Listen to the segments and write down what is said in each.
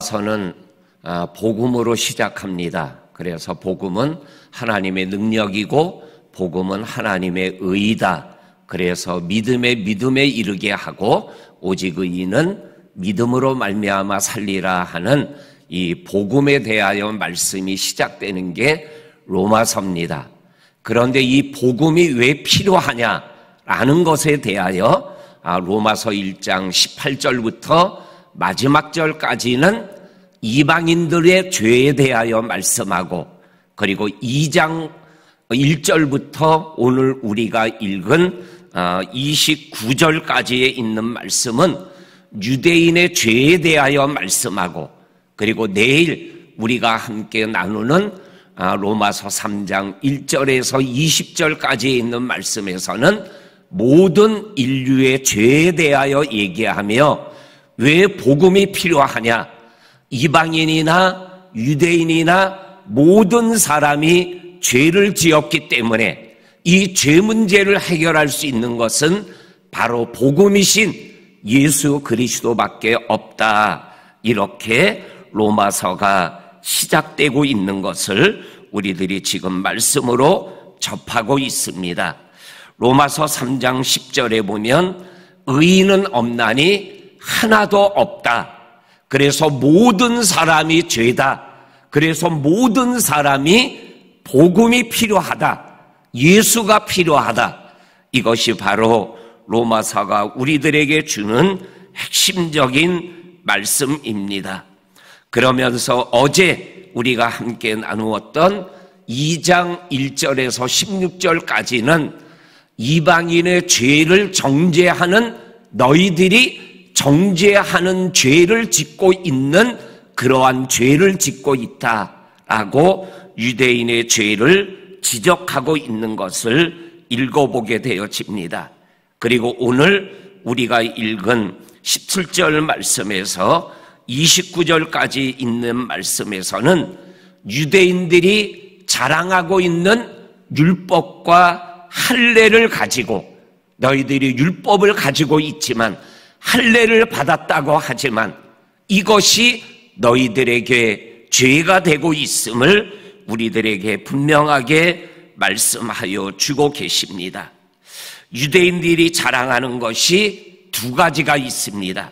로마서는 복음으로 시작합니다. 그래서 복음은 하나님의 능력이고 복음은 하나님의 의이다. 그래서 믿음에 이르게 하고 오직 의인은 믿음으로 말미암아 살리라 하는 이 복음에 대하여 말씀이 시작되는 게 로마서입니다. 그런데 이 복음이 왜 필요하냐라는 것에 대하여 로마서 1장 18절부터 마지막 절까지는 이방인들의 죄에 대하여 말씀하고, 그리고 2장 1절부터 오늘 우리가 읽은 29절까지에 있는 말씀은 유대인의 죄에 대하여 말씀하고, 그리고 내일 우리가 함께 나누는 로마서 3장 1절에서 20절까지에 있는 말씀에서는 모든 인류의 죄에 대하여 얘기하며 왜 복음이 필요하냐, 이방인이나 유대인이나 모든 사람이 죄를 지었기 때문에 이 죄 문제를 해결할 수 있는 것은 바로 복음이신 예수 그리스도밖에 없다. 이렇게 로마서가 시작되고 있는 것을 우리들이 지금 말씀으로 접하고 있습니다. 로마서 3장 10절에 보면 의인은 없나니 하나도 없다. 그래서 모든 사람이 죄다. 그래서 모든 사람이 복음이 필요하다. 예수가 필요하다. 이것이 바로 로마서가 우리들에게 주는 핵심적인 말씀입니다. 그러면서 어제 우리가 함께 나누었던 2장 1절에서 16절까지는 이방인의 죄를 정죄하는 너희들이 정죄하는 죄를 짓고 있는 그러한 죄를 짓고 있다라고 유대인의 죄를 지적하고 있는 것을 읽어보게 되어집니다. 그리고 오늘 우리가 읽은 17절 말씀에서 29절까지 있는 말씀에서는 유대인들이 자랑하고 있는 율법과 할례를 가지고, 너희들이 율법을 가지고 있지만 할례를 받았다고 하지만 이것이 너희들에게 죄가 되고 있음을 우리들에게 분명하게 말씀하여 주고 계십니다. 유대인들이 자랑하는 것이 두 가지가 있습니다.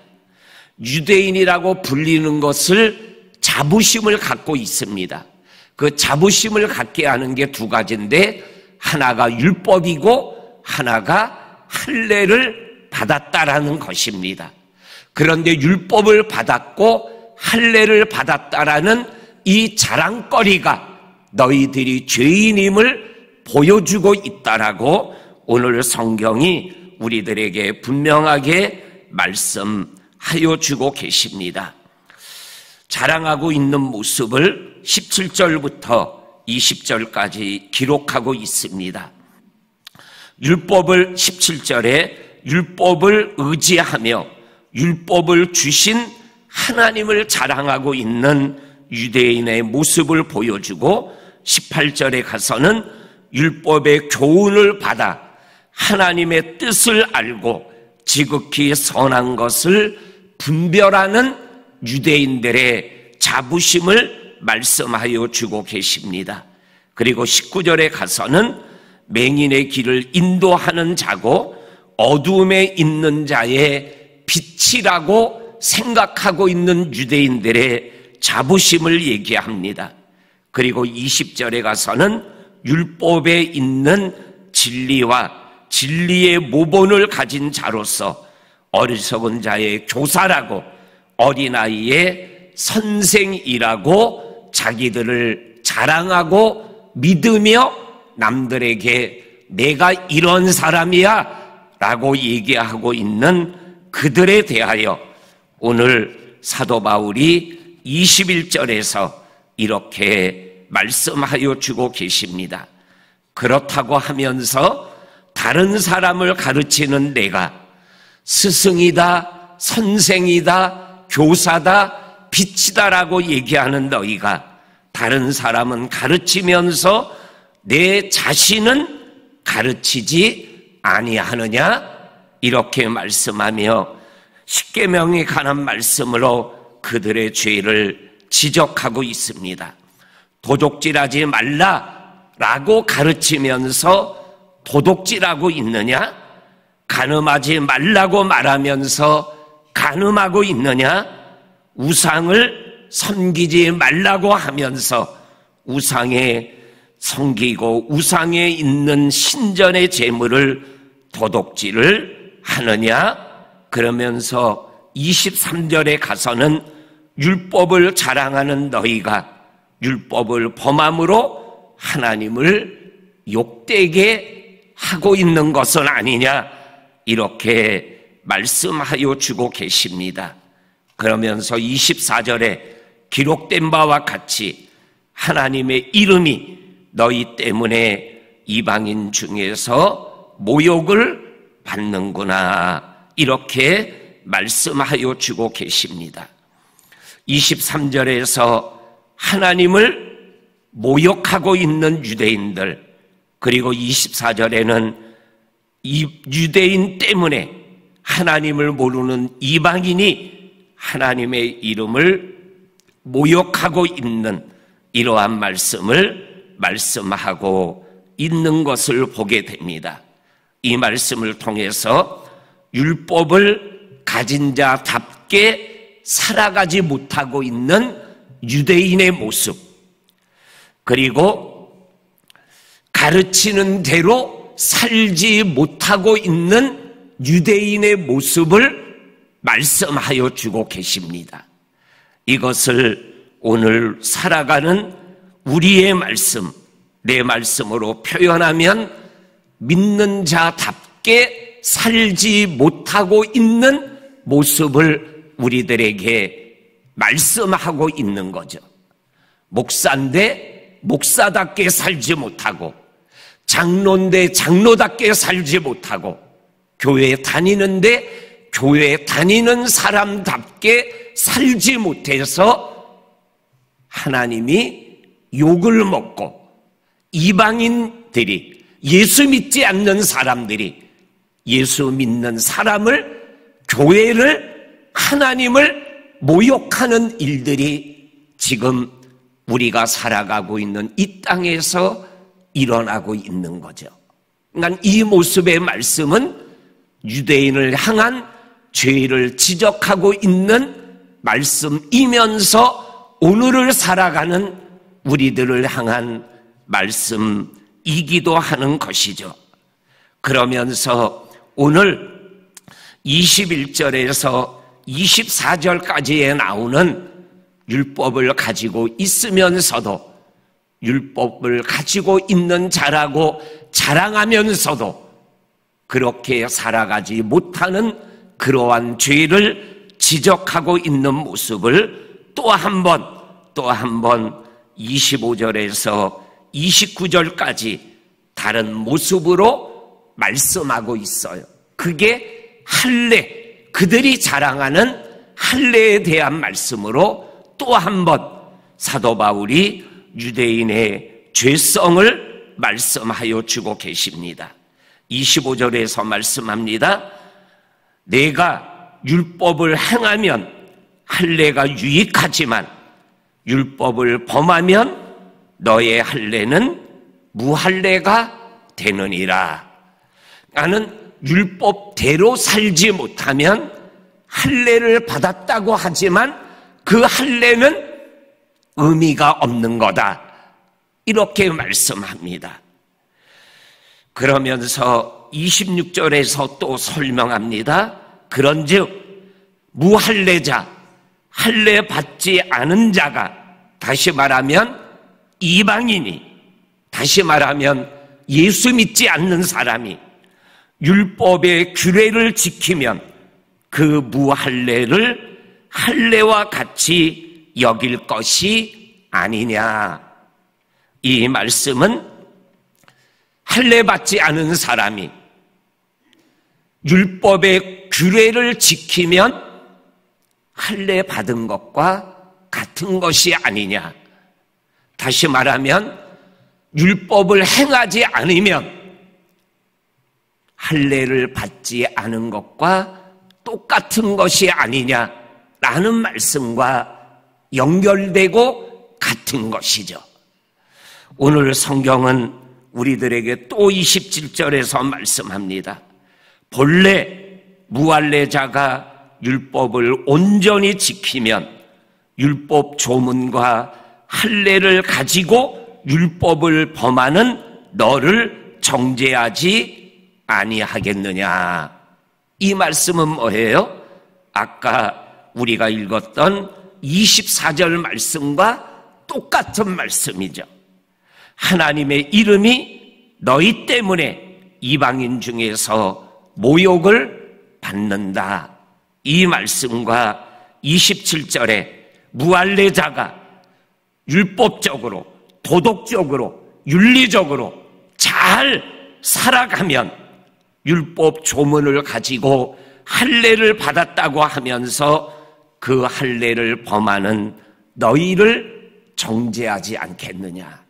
유대인이라고 불리는 것을 자부심을 갖고 있습니다. 그 자부심을 갖게 하는 게 두 가지인데, 하나가 율법이고 하나가 할례를 받았다라는 것입니다. 그런데 율법을 받았고 할례를 받았다라는 이 자랑거리가 너희들이 죄인임을 보여주고 있다라고 오늘 성경이 우리들에게 분명하게 말씀하여 주고 계십니다. 자랑하고 있는 모습을 17절부터 20절까지 기록하고 있습니다. 율법을 17절에 율법을 의지하며 율법을 주신 하나님을 자랑하고 있는 유대인의 모습을 보여주고, 18절에 가서는 율법의 교훈을 받아 하나님의 뜻을 알고 지극히 선한 것을 분별하는 유대인들의 자부심을 말씀하여 주고 계십니다. 그리고 19절에 가서는 맹인의 길을 인도하는 자고 어둠에 있는 자의 빛이라고 생각하고 있는 유대인들의 자부심을 얘기합니다. 그리고 20절에 가서는 율법에 있는 진리와 진리의 모본을 가진 자로서 어리석은 자의 교사라고, 어린아이의 선생이라고 자기들을 자랑하고 믿으며 남들에게 내가 이런 사람이야 라고 얘기하고 있는 그들에 대하여 오늘 사도 바울이 21절에서 이렇게 말씀하여 주고 계십니다. 그렇다고 하면서 다른 사람을 가르치는 내가 스승이다, 선생이다, 교사다, 빛이다라고 얘기하는 너희가 다른 사람은 가르치면서 내 자신은 가르치지 아니하느냐? 이렇게 말씀하며 십계명에 관한 말씀으로 그 그들의 죄를 지적하고 있습니다. 도둑질하지 말라라고 가르치면서 도둑질하고 있느냐? 간음하지 말라고 말하면서 간음하고 있느냐? 우상을 섬기지 말라고 하면서 우상에 섬기고 우상에 있는 신전의 제물을 도둑질을 하느냐? 그러면서 23절에 가서는 율법을 자랑하는 너희가 율법을 범함으로 하나님을 욕되게 하고 있는 것은 아니냐, 이렇게 말씀하여 주고 계십니다. 그러면서 24절에 기록된 바와 같이 하나님의 이름이 너희 때문에 이방인 중에서 모욕을 받는구나, 이렇게 말씀하여 주고 계십니다. 23절에서 하나님을 모욕하고 있는 유대인들, 그리고 24절에는 이 유대인 때문에 하나님을 모르는 이방인이 하나님의 이름을 모욕하고 있는 이러한 말씀을 말씀하고 있는 것을 보게 됩니다. 이 말씀을 통해서 율법을 가진 자답게 살아가지 못하고 있는 유대인의 모습, 그리고 가르치는 대로 살지 못하고 있는 유대인의 모습을 말씀하여 주고 계십니다. 이것을 오늘 살아가는 우리의 말씀, 내 말씀으로 표현하면 믿는 자답게 살지 못하고 있는 모습을 우리들에게 말씀하고 있는 거죠. 목사인데 목사답게 살지 못하고, 장로인데 장로답게 살지 못하고, 교회 다니는데 교회 다니는 사람답게 살지 못해서 하나님이 욕을 먹고, 이방인들이, 예수 믿지 않는 사람들이 예수 믿는 사람을, 교회를, 하나님을 모욕하는 일들이 지금 우리가 살아가고 있는 이 땅에서 일어나고 있는 거죠. 그러니까 이 모습의 말씀은 유대인을 향한 죄를 지적하고 있는 말씀이면서 오늘을 살아가는 우리들을 향한 말씀이기도 하는 것이죠. 그러면서 오늘 21절에서 24절까지에 나오는 율법을 가지고 있으면서도, 율법을 가지고 있는 자라고 자랑하면서도 그렇게 살아가지 못하는 그러한 죄를 지적하고 있는 모습을 또 한 번 25절에서 29절까지 다른 모습으로 말씀하고 있어요. 그게 할례, 그들이 자랑하는 할례에 대한 말씀으로 또 한 번 사도 바울이 유대인의 죄성을 말씀하여 주고 계십니다. 25절에서 말씀합니다. 내가 율법을 행하면 할례가 유익하지만 율법을 범하면 너의 할례는 무할례가 되느니라. 나는 율법대로 살지 못하면 할례를 받았다고 하지만 그 할례는 의미가 없는 거다, 이렇게 말씀합니다. 그러면서 26절에서 또 설명합니다. 그런즉 무할례자, 할례 받지 않은 자가, 다시 말하면 이방인이, 다시 말하면 예수 믿지 않는 사람이 율법의 규례를 지키면 그 무할례를 할례와 같이 여길 것이 아니냐. 이 말씀은 할례 받지 않은 사람이 율법의 규례를 지키면 할례 받은 것과 같은 것이 아니냐. 다시 말하면 율법을 행하지 않으면 할례를 받지 않은 것과 똑같은 것이 아니냐라는 라는 말씀과 연결되고 같은 것이죠. 오늘 성경은 우리들에게 또 27절에서 말씀합니다. 본래 무할례자가 율법을 온전히 지키면 율법 조문과 할례를 가지고 율법을 범하는 너를 정죄하지 아니하겠느냐. 이 말씀은 뭐예요? 아까 우리가 읽었던 24절 말씀과 똑같은 말씀이죠. 하나님의 이름이 너희 때문에 이방인 중에서 모욕을 받는다. 이 말씀과 27절에 무할례자가 율법적으로, 도덕적으로, 윤리적으로 잘 살아가면 율법 조문을 가지고 할례를 받았다고 하면서 그 할례를 범하는 너희를 정죄하지 않겠느냐.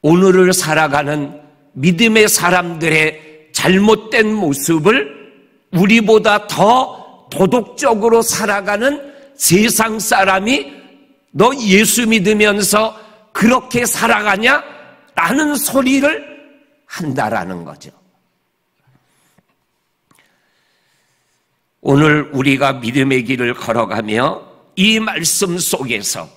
오늘을 살아가는 믿음의 사람들의 잘못된 모습을 우리보다 더 도덕적으로 살아가는 세상 사람이 너 예수 믿으면서 그렇게 살아가냐? 라는 소리를 한다라는 거죠. 오늘 우리가 믿음의 길을 걸어가며 이 말씀 속에서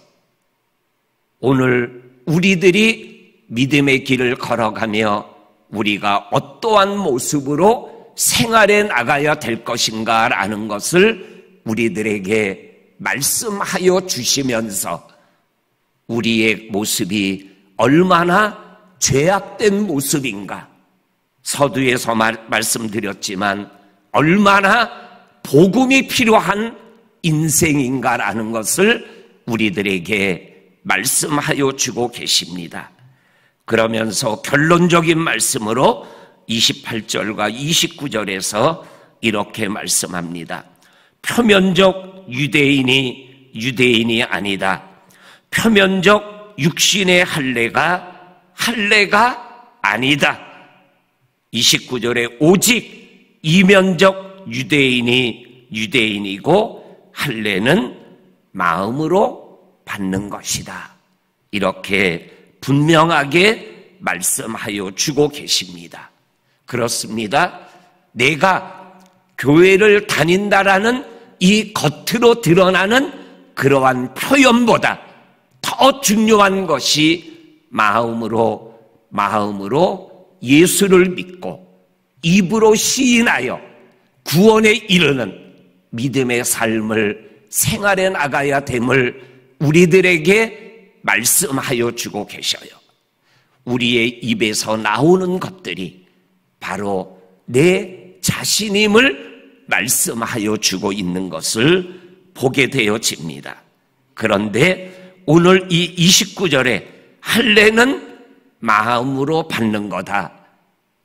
오늘 우리들이 믿음의 길을 걸어가며 우리가 어떠한 모습으로 생활해 나가야 될 것인가 라는 것을 우리들에게 말씀하여 주시면서 우리의 모습이 얼마나 죄악된 모습인가, 서두에서 말씀드렸지만 얼마나 복음이 필요한 인생인가라는 것을 우리들에게 말씀하여 주고 계십니다. 그러면서 결론적인 말씀으로 28절과 29절에서 이렇게 말씀합니다. 표면적 유대인이 아니다. 표면적 육신의 할례가 아니다. 29절에 오직 이면적 유대인이고 할례는 마음으로 받는 것이다. 이렇게 분명하게 말씀하여 주고 계십니다. 그렇습니다. 내가 교회를 다닌다라는 이 겉으로 드러나는 그러한 표현보다 더 중요한 것이 마음으로 예수를 믿고 입으로 시인하여 구원에 이르는 믿음의 삶을 생활해 나가야 됨을 우리들에게 말씀하여 주고 계셔요. 우리의 입에서 나오는 것들이 바로 내 자신임을 말씀하여 주고 있는 것을 보게 되어집니다. 그런데 오늘 이 29절에 할례는 마음으로 받는 거다.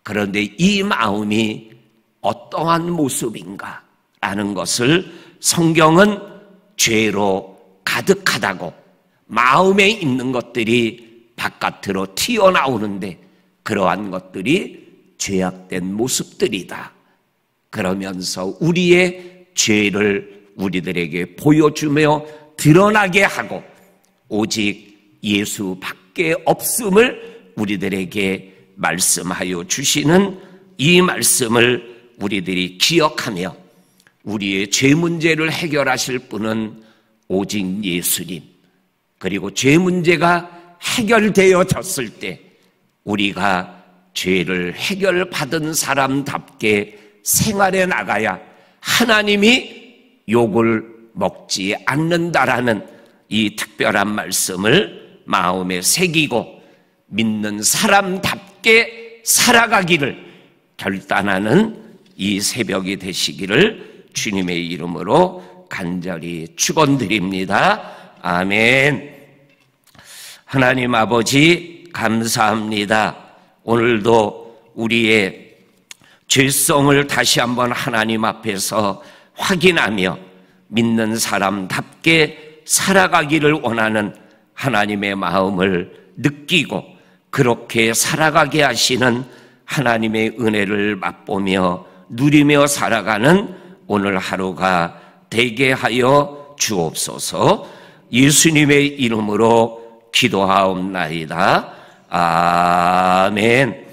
그런데 이 마음이 어떠한 모습인가 라는 것을 성경은 죄로 가득하다고, 마음에 있는 것들이 바깥으로 튀어나오는데 그러한 것들이 죄악된 모습들이다. 그러면서 우리의 죄를 우리들에게 보여주며 드러나게 하고 오직 예수밖에 없음을 우리들에게 말씀하여 주시는 이 말씀을 우리들이 기억하며 우리의 죄 문제를 해결하실 분은 오직 예수님, 그리고 죄 문제가 해결되어졌을 때 우리가 죄를 해결받은 사람답게 생활해 나가야 하나님이 욕을 먹지 않는다라는 이 특별한 말씀을 마음에 새기고 믿는 사람답게 살아가기를 결단하는 이 새벽이 되시기를 주님의 이름으로 간절히 축원드립니다. 아멘. 하나님 아버지 감사합니다. 오늘도 우리의 죄성을 다시 한번 하나님 앞에서 확인하며 믿는 사람답게 살아가기를 원하는 하나님의 마음을 느끼고 그렇게 살아가게 하시는 하나님의 은혜를 맛보며 누리며 살아가는 오늘 하루가 되게 하여 주옵소서. 예수님의 이름으로 기도하옵나이다. 아멘.